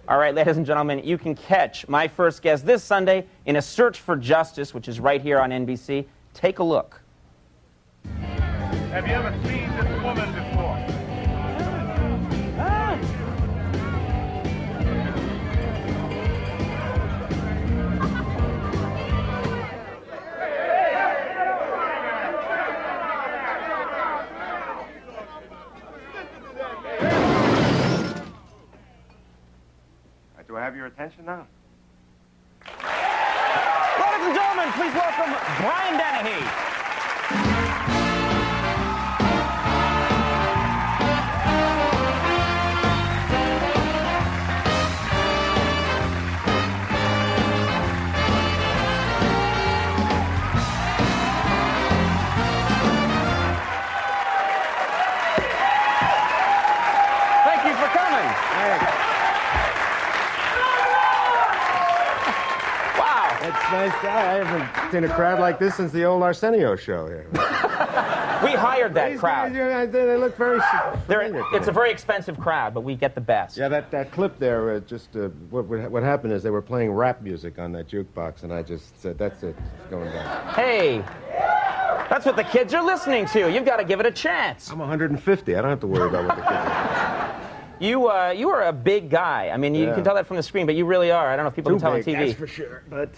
All right, ladies and gentlemen, you can catch my first guest this Sunday in A Search for Justice, which is right here on NBC. Take a look. Have you ever seen this woman before? Do I have your attention now? Ladies and gentlemen, please welcome Brian Dennehy. Thank you for coming. It's nice. I haven't seen a crowd like this since the old Arsenio show here. We hired that crowd. They look very familiar. It's a very expensive crowd, but we get the best. Yeah, that clip there, what happened is they were playing rap music on that jukebox, and I just said, that's it, it's going down. Hey, that's what the kids are listening to. You've got to give it a chance. I'm 150. I don't have to worry about what the kids are. You are a big guy. I mean, you can tell that from the screen, but you really are. I don't know if people can tell on TV. That's for sure. But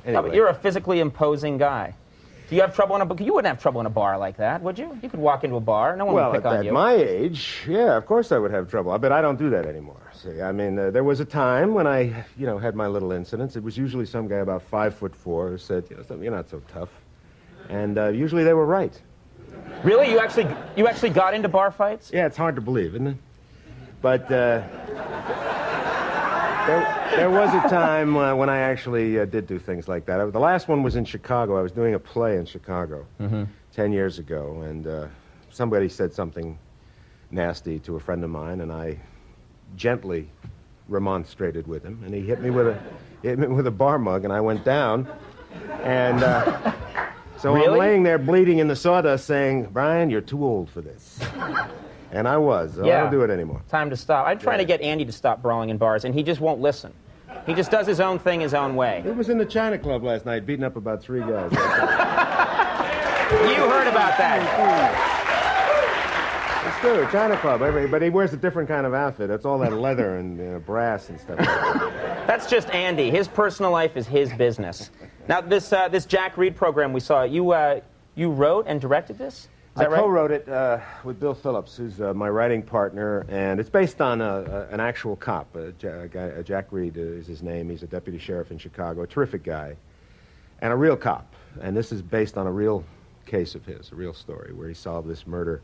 anyway. No, but you're a physically imposing guy. Do you have trouble in a? You wouldn't have trouble in a bar like that, would you? You could walk into a bar. No one would pick on you. At my age, yeah, of course I would have trouble. But I don't do that anymore. See, I mean, there was a time when I, had my little incidents. It was usually some guy about 5'4" who said, you're not so tough, and usually they were right. Really? You actually got into bar fights? Yeah, it's hard to believe, isn't it? But there was a time when I actually did do things like that. The last one was in Chicago. I was doing a play in Chicago 10 years ago, and somebody said something nasty to a friend of mine, and I gently remonstrated with him, and he hit me with a bar mug, and I went down, and so Really? I'm laying there bleeding in the sawdust saying, Brian, you're too old for this. And I was. So I don't do it anymore. Time to stop. I'm trying to get Andy to stop brawling in bars, and he just won't listen. He just does his own thing his own way. He was in the China Club last night, beating up about 3 guys. You heard about that. It's true, China Club. But he wears a different kind of outfit. It's all that leather and brass and stuff like that. That's just Andy. His personal life is his business. Now, this Jack Reed program we saw, you wrote and directed this? I co-wrote it with Bill Phillips, who's my writing partner, and it's based on an actual cop. Jack Reed is his name. He's a deputy sheriff in Chicago, a terrific guy, and a real cop. And this is based on a real case of his, a real story, where he solved this murder,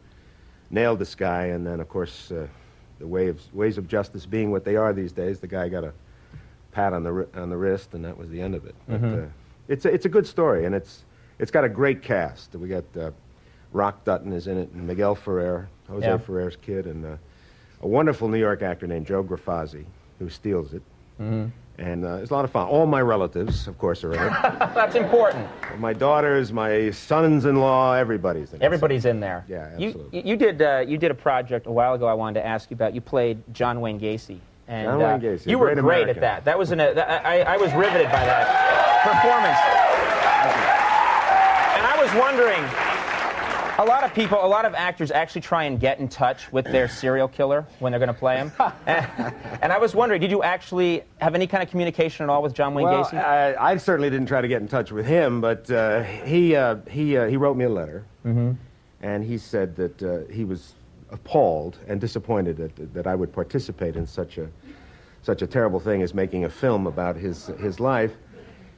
nailed this guy, and then, of course, the ways of justice being what they are these days, the guy got a pat on the wrist, and that was the end of it. But, it's a good story, and it's got a great cast. We got Rock Dutton is in it, and Miguel Ferrer, Jose Ferrer's kid, and a wonderful New York actor named Joe Grafazzi, who steals it. And it's a lot of fun. All my relatives, of course, are in it. That's important. My daughters, my sons-in-law, everybody's in it. Everybody's in there. Yeah, absolutely. You did a project a while ago I wanted to ask you about. You played John Wayne Gacy. And, John Wayne Gacy. You were great at that. That was I was riveted by that performance. And I was wondering, a lot of actors actually try and get in touch with their serial killer when they're going to play him. And I was wondering, did you actually have any kind of communication at all with John Wayne Gacy? I certainly didn't try to get in touch with him, but he wrote me a letter, and he said that he was appalled and disappointed that I would participate in such a terrible thing as making a film about his life.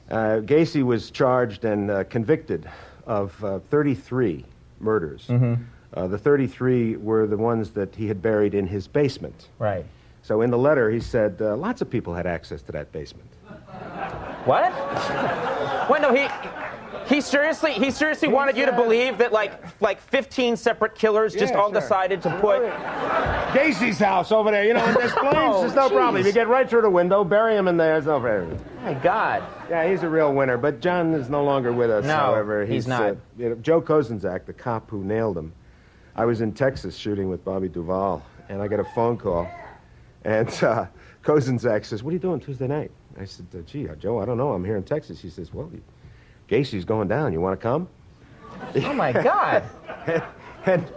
Gacy was charged and convicted of 33 murders. The 33 were the ones that he had buried in his basement. Right. So in the letter, he said lots of people had access to that basement. What? Wait, no, he seriously wanted you to believe that like 15 separate killers just all decided to put Gacy's house over there, in Des Plaines. There's no problem. You get right through the window, bury him in there. There's no problem. My God. Yeah, he's a real winner. But John is no longer with us. No, however, he's not. Joe Kozenzak, the cop who nailed him. I was in Texas shooting with Bobby Duvall, and I got a phone call, and Kozenzak says, "What are you doing Tuesday night?" I said, "Gee, Joe, I don't know. I'm here in Texas." He says, "Well, Gacy's going down. You want to come?" Oh, my God.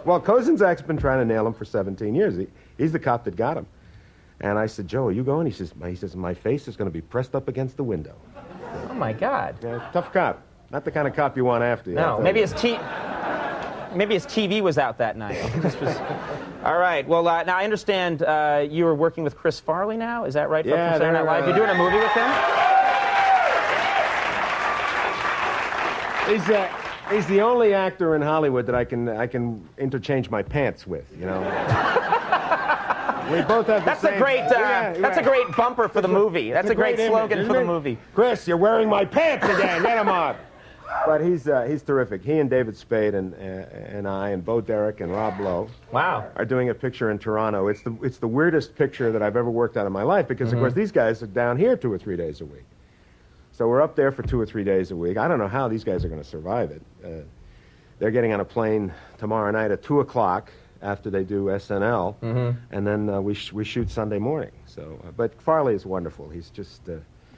Well, Kozenzak's been trying to nail him for 17 years. He's the cop that got him. And I said, "Joe, are you going?" He says, "My face is going to be pressed up against the window." Oh, my God. Yeah, tough cop. Not the kind of cop you want after you. No, maybe his TV was out that night. All right. Well, now I understand you are working with Chris Farley now. Is that right? From Saturday Night Live. You're doing a movie with him? He's the only actor in Hollywood that I can interchange my pants with. You know. We both have the same. That's a great bumper for the movie. That's a great slogan for the movie. Chris, you're wearing my pants again. Get him off. But he's terrific. He and David Spade and I and Bo Derek and Rob Lowe are doing a picture in Toronto. It's the weirdest picture that I've ever worked on in my life because, of course, these guys are down here 2 or 3 days a week. So we're up there for 2 or 3 days a week. I don't know how these guys are going to survive it. They're getting on a plane tomorrow night at 2 o'clock after they do SNL, and then we shoot Sunday morning. So, but Farley is wonderful. He's just...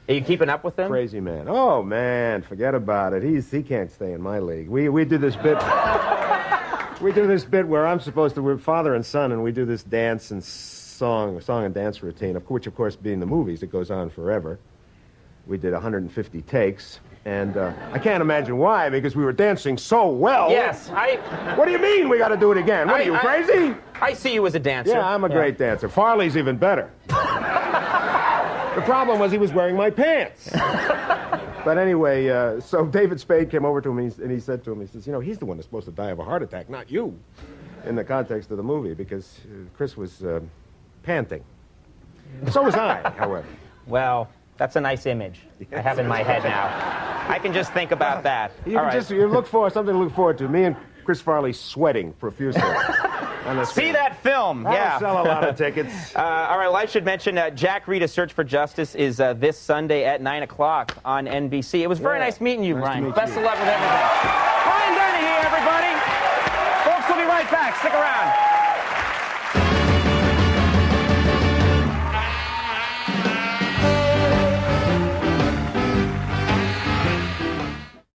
Are you keeping up with him? Crazy man. Oh, man, forget about it. He can't stay in my league. We do this bit... we do this bit where we're father and son, and we do this dance and song and dance routine, which, of course, being the movies, it goes on forever. We did 150 takes, and I can't imagine why, because we were dancing so well. Yes, What do you mean we got to do it again? What are you, crazy? I see you as a dancer. Yeah, I'm a great dancer. Farley's even better. The problem was he was wearing my pants. But anyway, so David Spade came over to him, and he said to him, he says, "You know, he's the one that's supposed to die of a heart attack, not you," in the context of the movie, because Chris was panting. So was I, however. Well, that's a nice image I have in my head now. I can just think about that. You look for something to look forward to. Me and Chris Farley sweating profusely. See that film. That'll sell a lot of tickets. All right, well, I should mention Jack Reed, A Search for Justice is this Sunday at 9 o'clock on NBC. It was very nice meeting you, Brian. Best of luck with everything. Brian Dennehy, everybody. Folks, we'll be right back. Stick around.